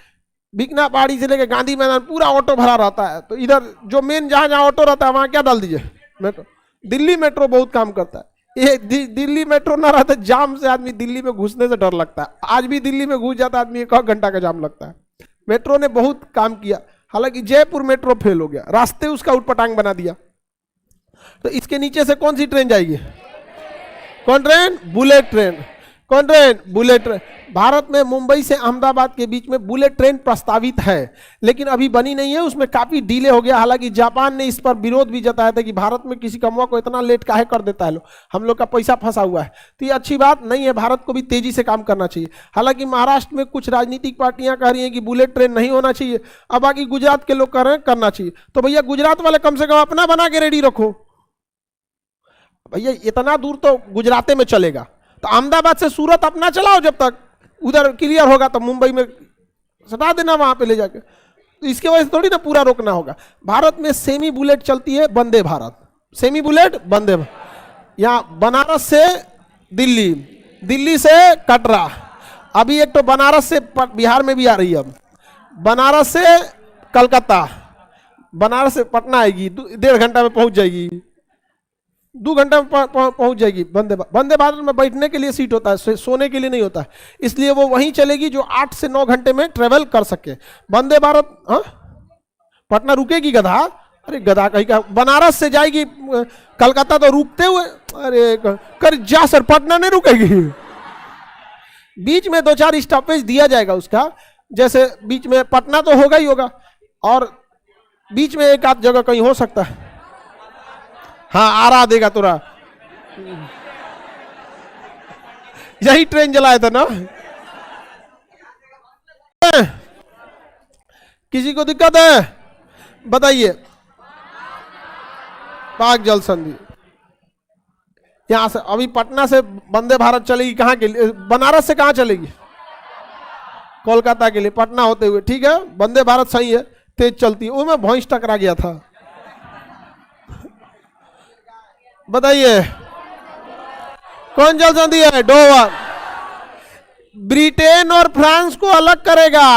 बिकना पहाड़ी से लेकर गांधी मैदान पूरा ऑटो भरा रहता है, तो इधर जो मेन जहां जहां ऑटो रहता है वहां क्या डाल दीजिए? मेट्रो। दिल्ली मेट्रो बहुत काम करता है। ये दिल्ली मेट्रो ना रहता, जाम से आदमी दिल्ली में घुसने से डर लगता है। आज भी दिल्ली में घुस जाता आदमी, 1 घंटा का जाम लगता है। मेट्रो ने बहुत काम किया। हालांकि जयपुर मेट्रो फेल हो गया, रास्ते उसका उटपटांग बना दिया। तो इसके नीचे से कौन सी ट्रेन जाएगी? कौन ट्रेन? Bullet train. कौन ट्रेन? Bullet train. भारत में मुंबई से अहमदाबाद के बीच में बुलेट ट्रेन प्रस्तावित है, लेकिन अभी बनी नहीं है, उसमें काफी डिले हो गया। हालांकि जापान ने इस पर विरोध भी जताया था कि भारत में किसी कमवा को इतना लेट काहे कर देता है, हम लोग का पैसा फंसा हुआ है। तो ये अच्छी बात नहीं है, भारत को भी तेजी से काम करना चाहिए। हालांकि महाराष्ट्र में कुछ राजनीतिक पार्टियां कह रही हैं कि बुलेट ट्रेन नहीं होना चाहिए, अब बाकी गुजरात के लोग कह रहे हैं करना चाहिए। तो भैया गुजरात वाले कम से कम अपना बना के रेडी रखो भैया, इतना दूर तो गुजराते में चलेगा। तो अहमदाबाद से सूरत अपना चलाओ, जब तक उधर क्लियर होगा तो मुंबई में सटा देना वहां पे ले जाके। तो इसके वजह से थोड़ी ना पूरा रोकना होगा। भारत में सेमी बुलेट चलती है, वंदे भारत। Semi bullet Vande Bharat. यहाँ बनारस से दिल्ली, दिल्ली से कटरा, अभी एक तो बनारस से बिहार में भी आ रही है। अब बनारस से कलकत्ता, बनारस से पटना आएगी, 1.5 घंटा में पहुंच जाएगी, 2 घंटा में पहुंच जाएगी। वंदे भारत में बैठने के लिए सीट होता है, सोने के लिए नहीं होता है, इसलिए वो वहीं चलेगी जो 8 से 9 घंटे में ट्रेवल कर सके। वंदे भारत। हाँ, पटना रुकेगी गधा? अरे गधा कहीं का, बनारस से जाएगी कलकत्ता तो रुकते हुए, अरे कर जा सर, पटना नहीं रुकेगी। बीच में 2-4 स्टॉपेज दिया जाएगा उसका, जैसे बीच में पटना तो होगा ही होगा, और बीच में एक आध जगह कहीं हो सकता है। हाँ, आरा देगा तोरा, यही ट्रेन जलाया था ना। किसी को दिक्कत है बताइए? पाक जल संधि यहां से अभी पटना से वंदे भारत चलेगी कहां के लिए? बनारस से कहां चलेगी? कोलकाता के लिए, पटना होते हुए। ठीक है, वंदे भारत सही है, तेज चलती है। वो में भैंस टकरा गया था। बताइए कौन जल संधि है? डोवर। ब्रिटेन और फ्रांस को अलग करेगा।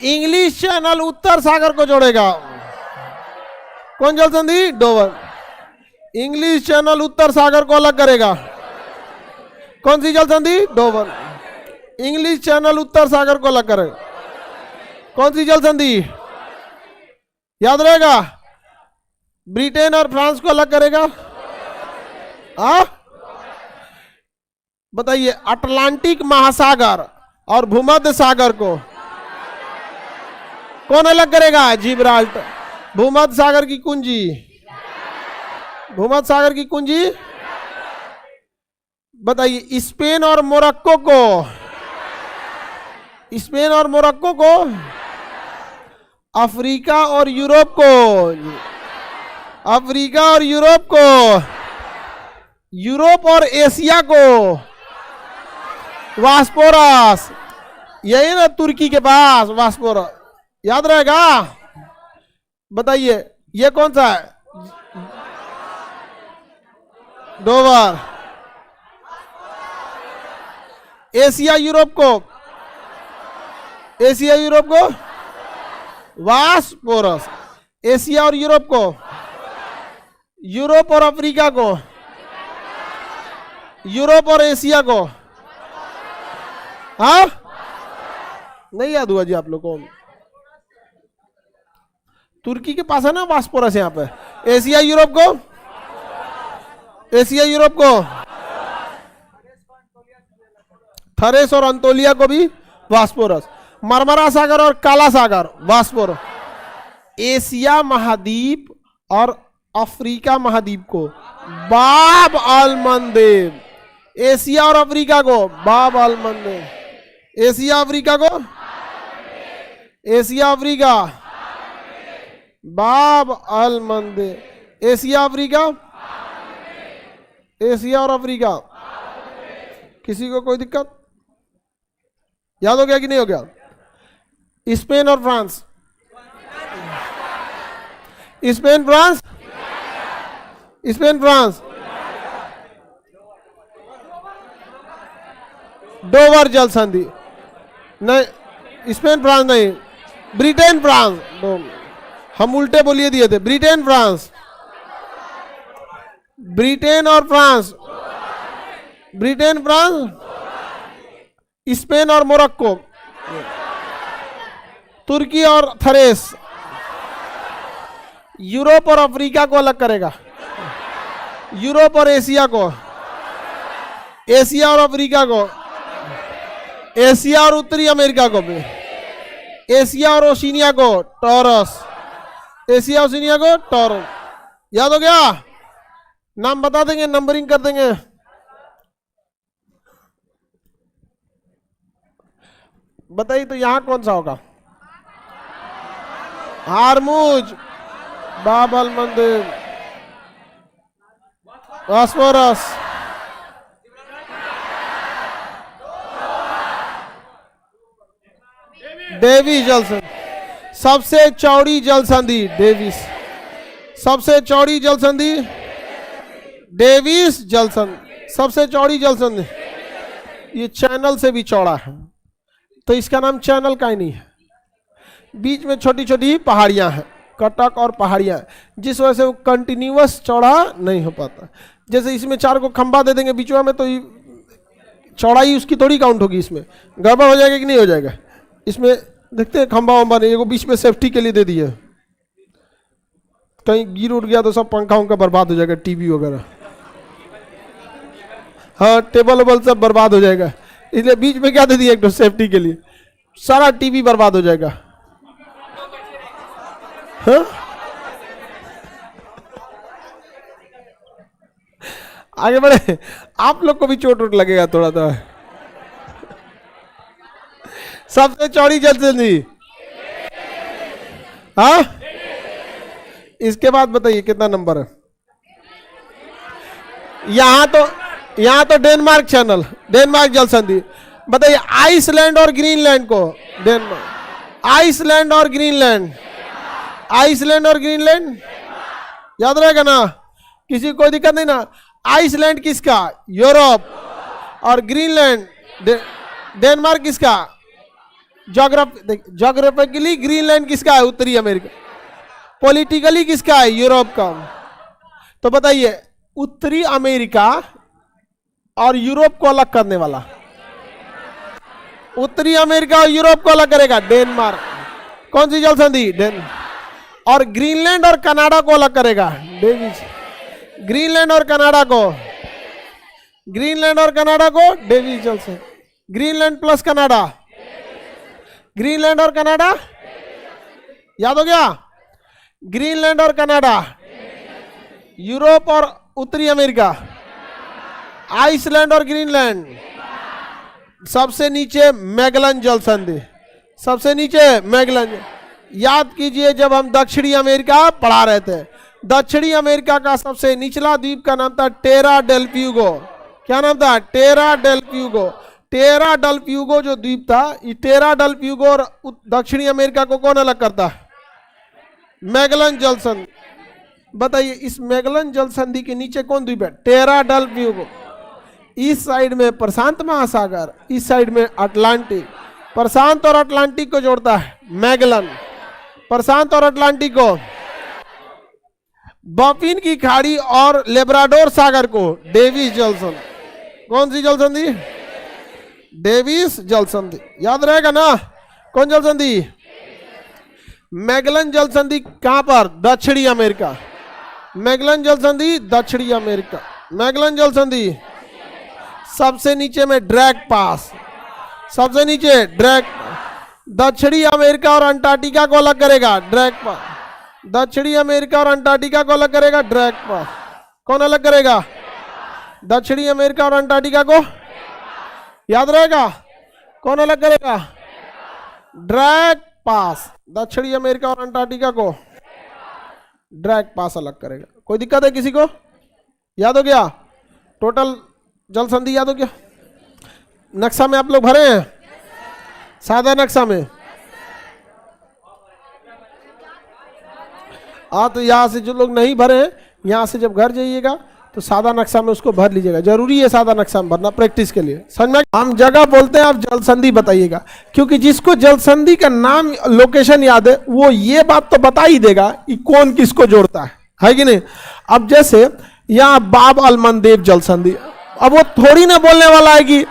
इंग्लिश चैनल उत्तर सागर को जोड़ेगा। कौन जल संधि? डोवर। इंग्लिश चैनल उत्तर सागर को अलग करेगा। कौन सी जल संधि? डोवर। इंग्लिश चैनल उत्तर सागर को अलग करेगा। कौन सी जल संधि? याद रहेगा? ब्रिटेन और फ्रांस को अलग करेगा। बताइए अटलांटिक महासागर और भूमध्य सागर को कौन अलग करेगा? जिब्राल्टर। भूमध्य सागर की कुंजी, भूमध्य सागर की कुंजी। बताइए स्पेन और मोरक्को को, स्पेन और मोरक्को को, अफ्रीका और यूरोप को, अफ्रीका और यूरोप को, यूरोप और एशिया को, वास्पोरस। यही ना तुर्की के पास वास्पोरस, याद रहेगा? बताइए ये कौन सा है? डोवर। एशिया यूरोप को, एशिया यूरोप को वास्पोरस। एशिया और यूरोप को, यूरोप और अफ्रीका को, यूरोप और एशिया को। हाँ नहीं याद हुआ जी आप लोग को? तुर्की के पास है ना वास्पोरस यहाँ पे। एशिया यूरोप को, एशिया यूरोप को, थरेस और अंतोलिया को भी वास्पोरस। मरमरा सागर और काला सागर वास्पोरस। एशिया महाद्वीप और अफ्रीका महाद्वीप को बाब अल मंदेब। एशिया और अफ्रीका को बाब अल मंदेब। एशिया अफ्रीका को, एशिया अफ्रीका बाब अल मंदेब। एशिया अफ्रीका, एशिया और अफ्रीका। किसी को कोई दिक्कत? याद हो गया कि नहीं हो गया? स्पेन और France, Spain France, Spain France. Dover जल संधि नहीं, स्पेन फ्रांस नहीं, ब्रिटेन फ्रांस। हम उल्टे बोलिए दिए थे। ब्रिटेन फ्रांस, ब्रिटेन और फ्रांस, ब्रिटेन फ्रांस, स्पेन और मोरक्को, तुर्की और थरेस। यूरोप और अफ्रीका को अलग करेगा। यूरोप और एशिया को, एशिया और अफ्रीका को, एशिया और उत्तरी अमेरिका को भी, एशिया और ओशिनिया को टॉरस, एशिया ओशिनिया को टॉरस। याद हो गया? नाम बता देंगे, नंबरिंग कर देंगे। बताइए तो यहां कौन सा होगा? हारमुज, बाब अल मंदेब, वास्पोरस, डेविस जल संधि। सबसे चौड़ी जल संधि डेविस, सबसे चौड़ी जल संधि डेविस जल संधि, सबसे चौड़ी जल संधि। ये चैनल से भी चौड़ा है, तो इसका नाम चैनल का ही नहीं है। बीच में छोटी छोटी पहाड़ियां हैं, कटक और पहाड़ियां, जिस वजह से वो कंटिन्यूअस चौड़ा नहीं हो पाता। जैसे इसमें 4 को खंबा दे देंगे बीच में, तो चौड़ाई उसकी थोड़ी काउंट होगी। इसमें गड़बड़ हो जाएगा कि नहीं हो जाएगा? इसमें देखते हैं खंबा वंबा नहीं, वो बीच में सेफ्टी के लिए दे दिए। कहीं गिर उठ गया तो सब पंखा उनका बर्बाद हो जाएगा, टीवी वगैरह। हाँ टेबल वेबल सब बर्बाद हो जाएगा, इसलिए बीच में क्या दे दिया एक तो सेफ्टी के लिए। सारा टीवी बर्बाद हो जाएगा। हाँ? आगे बढ़े, आप लोग को भी चोट वोट लगेगा थोड़ा थोड़ा। सबसे चौड़ी जल संधि, हाँ? इसके बाद बताइए कितना नंबर है? यहां तो डेनमार्क चैनल, डेनमार्क जल संधि। बताइए आइसलैंड और ग्रीनलैंड को, डेनमार्क, आइसलैंड और ग्रीनलैंड, आइसलैंड और ग्रीनलैंड। याद रहेगा ना किसी को कोई दिक्कत नहीं ना। आइसलैंड किसका? यूरोप। और ग्रीनलैंड डेनमार्क किसका? जोग्राफिकली ग्रीनलैंड किसका है? उत्तरी अमेरिका। पॉलिटिकली किसका है? यूरोप का। तो बताइए उत्तरी अमेरिका और यूरोप को अलग करने वाला, उत्तरी अमेरिका और यूरोप को अलग करेगा डेनमार्क। कौन सी जल संधि? और ग्रीनलैंड और कनाडा को अलग करेगा डेविस। ग्रीनलैंड और कनाडा को, ग्रीनलैंड और कनाडा को डेविस जल संधि। ग्रीनलैंड प्लस कनाडा, ग्रीनलैंड और कनाडा, याद हो गया? ग्रीनलैंड और कनाडा, यूरोप और उत्तरी अमेरिका, आइसलैंड और ग्रीनलैंड, सबसे नीचे मैगलन जल संधि, सबसे नीचे मैगलन। याद कीजिए जब हम दक्षिणी अमेरिका पढ़ा रहे थे, दक्षिणी अमेरिका का सबसे निचला द्वीप का नाम था टेरा डेल फ्यूगो। क्या नाम था? टेरा डेल फ्यूगो। टेरा डेल फ्यूगो जो द्वीप था, ये टेरा डेल फ्यूगो और दक्षिणी अमेरिका को कौन अलग करता है? मैगलन जल संधि। बताइए इस मैगलन जल संधि के नीचे कौन द्वीप है? टेरा डेल फ्यूगो। इस साइड में प्रशांत महासागर, इस साइड में अटलांटिक। प्रशांत और अटलांटिक को जोड़ता है मैगलन। प्रशांत और अटलांटिक को, बाफिन की खाड़ी और लेब्राडोर सागर को डेविस जल संधि। कौन सी जल संधि? डेविस जल संधि। याद रहेगा ना? कौन जल संधि? मैगलन जल संधि। कहां पर? दक्षिणी अमेरिका। मैगलन जल संधि दक्षिणी अमेरिका। मैगलन जल संधि सबसे नीचे में ड्रैग पास, सबसे नीचे ड्रैग। दक्षिणी अमेरिका और अंटार्कटिका को अलग करेगा ड्रैग पास। दक्षिणी अमेरिका और अंटार्कटिका को अलग करेगा ड्रैग पास। कौन अलग करेगा? दक्षिणी अमेरिका और अंटार्कटिका को, याद रहेगा? कौन अलग करेगा? ड्रैग पास। दक्षिणी अमेरिका और अंटार्कटिका को ड्रैग पास अलग करेगा। कोई दिक्कत है किसी को? याद हो गया? टोटल जल संधि याद हो गया? नक्शा में आप लोग भरे हैं? सादा नक्शा में? तो यहां से जो लोग नहीं भरे हैं, यहां से जब घर जाइएगा तो सादा नक्शा में उसको भर लीजिएगा। जरूरी है सादा नक्शा में भरना प्रैक्टिस के लिए। समझ में? हम जगह बोलते हैं, आप जल संधि बताइएगा, क्योंकि जिसको जल संधि का नाम लोकेशन याद है वो ये बात तो बता ही देगा कि कौन किसको जोड़ता है कि नहीं? अब जैसे यहाँ बाब अलमंदेव जल संधि, अब वो थोड़ी ना बोलने वाला है कि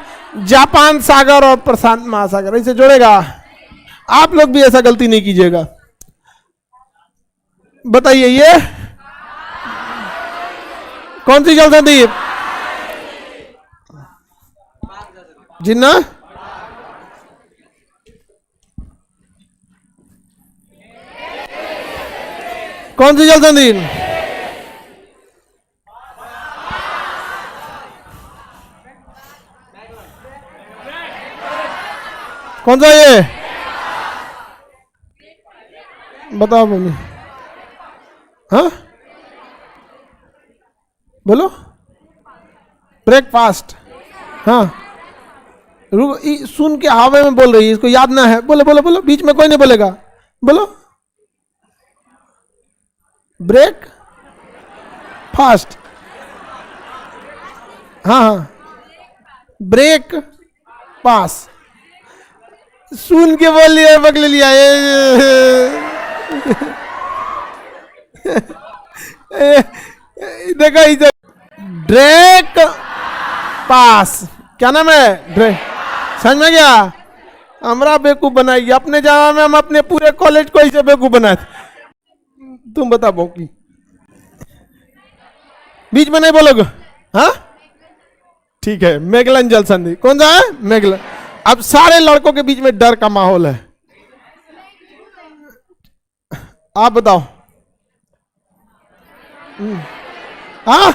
जापान सागर और प्रशांत महासागर इसे जोड़ेगा। आप लोग भी ऐसा गलती नहीं कीजिएगा। बताइए ये कौन सी जल संधि? जिन्ना कौन सी जल संधि? कौन सा ये? बताओ मम्मी। हाँ बोलो। ब्रेकफास्ट। हाँ सुन के हवा में बोल रही है, इसको याद ना है। बोलो बोलो बोलो, बीच में कोई नहीं बोलेगा। बोलो। Breakfast. हाँ हाँ ब्रेक पास। सुन के बोल लिया, पकड़ लिया। देखो इधर ड्रैग पास, क्या नाम है? ड्रैग। समझ में गया? हमरा बेवकूफ बनाएगी अपने जगह में, हम अपने पूरे कॉलेज को इसे बेवकूफ बनाए। तुम बता बोकी, बीच में नहीं बोलोगे? हाँ ठीक है। मैगलन जल संधि कौन सा है? मैगलन। अब सारे लड़कों के बीच में डर का माहौल है। आप बताओ। हाँ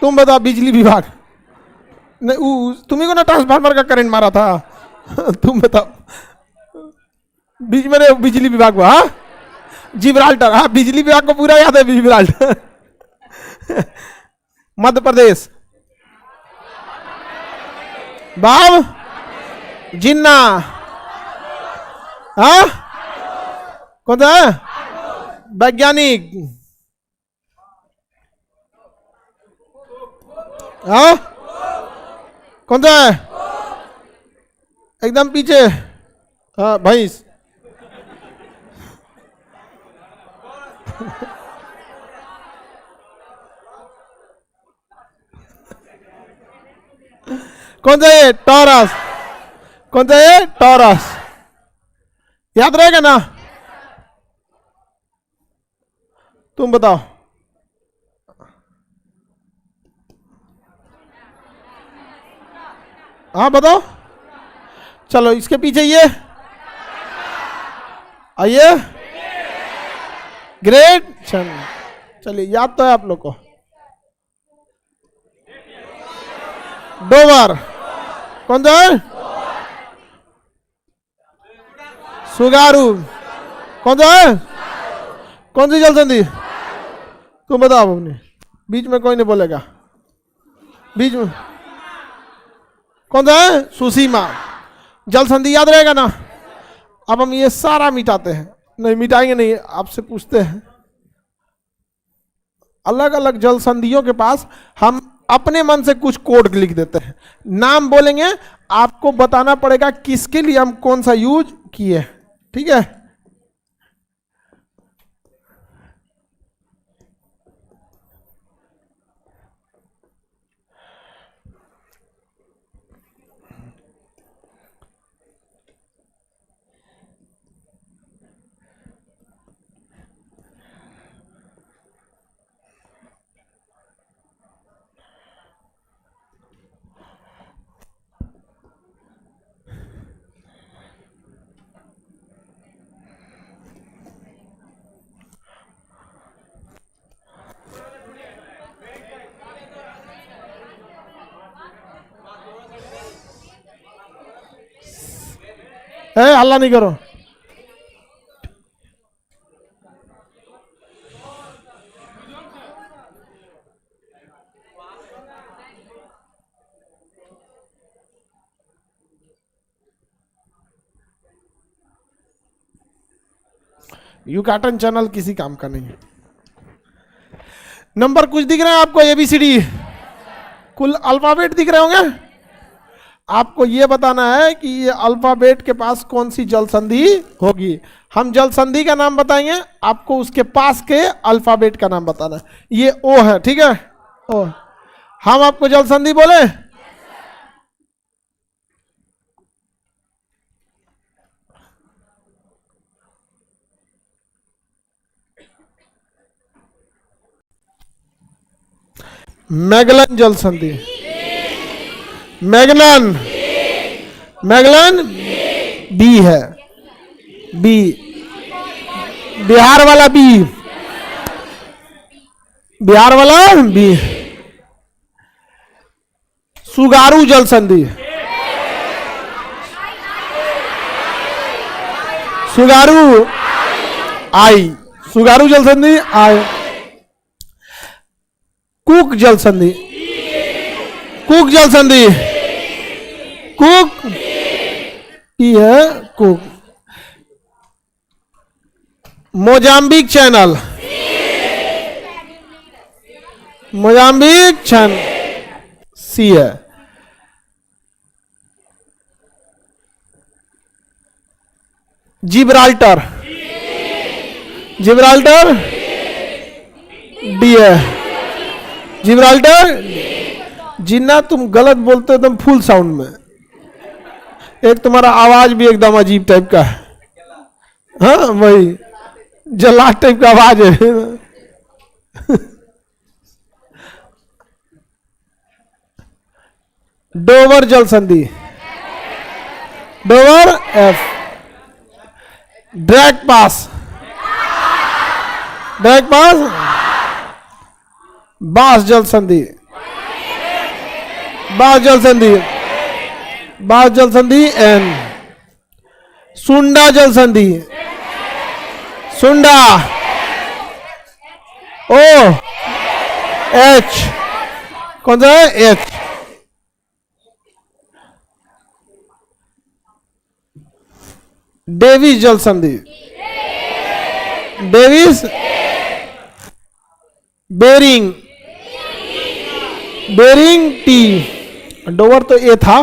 तुम बताओ। बिजली विभाग नहीं, तुम्ही को ना ट्रांसफार्मर का करंट मारा था। तुम बताओ। बीच में बिजली विभाग हुआ। हाँ जिब्राल्टर। हाँ बिजली विभाग को पूरा याद है। जिब्राल्टर। मध्य प्रदेश। बाब जिन्ना। हाँ कौन सा है? वैज्ञानिक। हाँ कौन सा है? एकदम पीछे। हाँ भैंस। कौन सा है? टॉरस। कौन सा है? टॉरस। याद रहेगा ना? तुम बताओ। हाँ बताओ। चलो इसके पीछे ये आइए। ग्रेट। चलिए याद तो है आप लोग को। डोवर। कौन सा है? सुगारू। कौन सा है? कौन सी जलसंधि? तुम बताओ अपने। बीच में कोई नहीं बोलेगा। बीच में कौन सा है? सुसीमा। जलसंधि याद रहेगा ना? अब हम ये सारा मिटाते हैं। नहीं मिटाएंगे नहीं, आपसे पूछते हैं। अलग अलग जलसंधियों के पास हम अपने मन से कुछ कोड लिख देते हैं। नाम बोलेंगे, आपको बताना पड़ेगा किसके लिए हम कौन सा यूज किए। ठीक है? हल्ला नहीं करो। यू कार्टन चैनल किसी काम का नहीं है। नंबर कुछ दिख रहे हैं आपको? एबीसीडी कुल अल्फाबेट दिख रहे होंगे। आपको यह बताना है कि ये अल्फाबेट के पास कौन सी जलसंधि होगी। हम जलसंधि का नाम बताएंगे, आपको उसके पास के अल्फाबेट का नाम बताना है। ये ओ है, ठीक है? ओ। हम आपको जलसंधि बोले? मैगलन जलसंधि। मैगलन। मैगलन बी है। बी। बिहार वाला बी। बिहार वाला बी। सुगारू जलसंधि। Tsugaru I. सुगारू जलसंधि आई। कुक जलसंधि। कुक जलसंधि। कुक ई है Cook. Mozambique Channel. Mozambique Channel C है। जिब्राल्टर। जिब्राल्टर डी है। जिब्राल्टर। जिन्ना तुम गलत बोलते हो एकदम फुल साउंड में। एक तुम्हारा आवाज भी एकदम अजीब टाइप का है। हाँ वही जलाट टाइप का आवाज है। डोवर जलसंधि। Dover F. Drake passage. Drake passage. Bass जलसंधि। बास जलसंधि। बास जलसंधि एन। सुंडा जलसंधि। सुंडा ओ एच। कौन सा है? एच। डेविस जलसंधि। डेविस। बेरिंग। बेरिंग टी, डोवर तो ए था।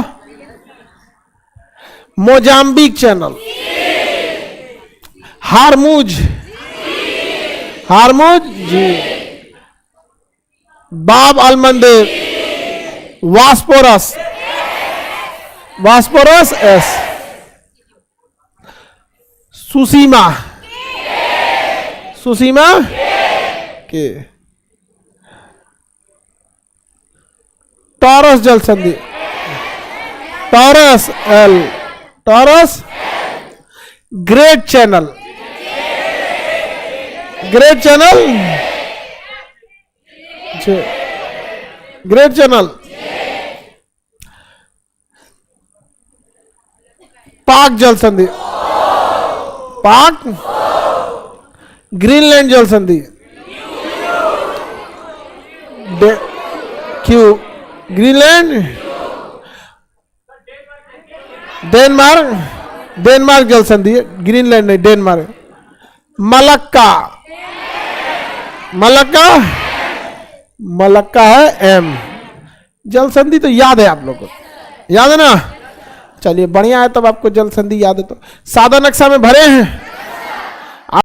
मोजाम्बिक चैनल, हारमुज, हारमुज जी, बाब अलमंदेब, वास्पोरस, वास्पोरस एस, सुसीमा, सुसीमा के, टॉरस जल संधि, taurus L, taurus, great channel, great channel, great channel, पाक जल संधि, पाक, ग्रीनलैंड जल संधि, क्यू, ग्रीनलैंड, डेनमार्क, डेनमार्क जल संधि, ग्रीनलैंड नहीं डेनमार्क, मलक्का, मलक्का, मलक्का है एम, जल संधि तो याद है आप लोगों को, याद है ना? चलिए बढ़िया है, तब आपको जल संधि याद है तो सादा नक्शा में भरे हैं।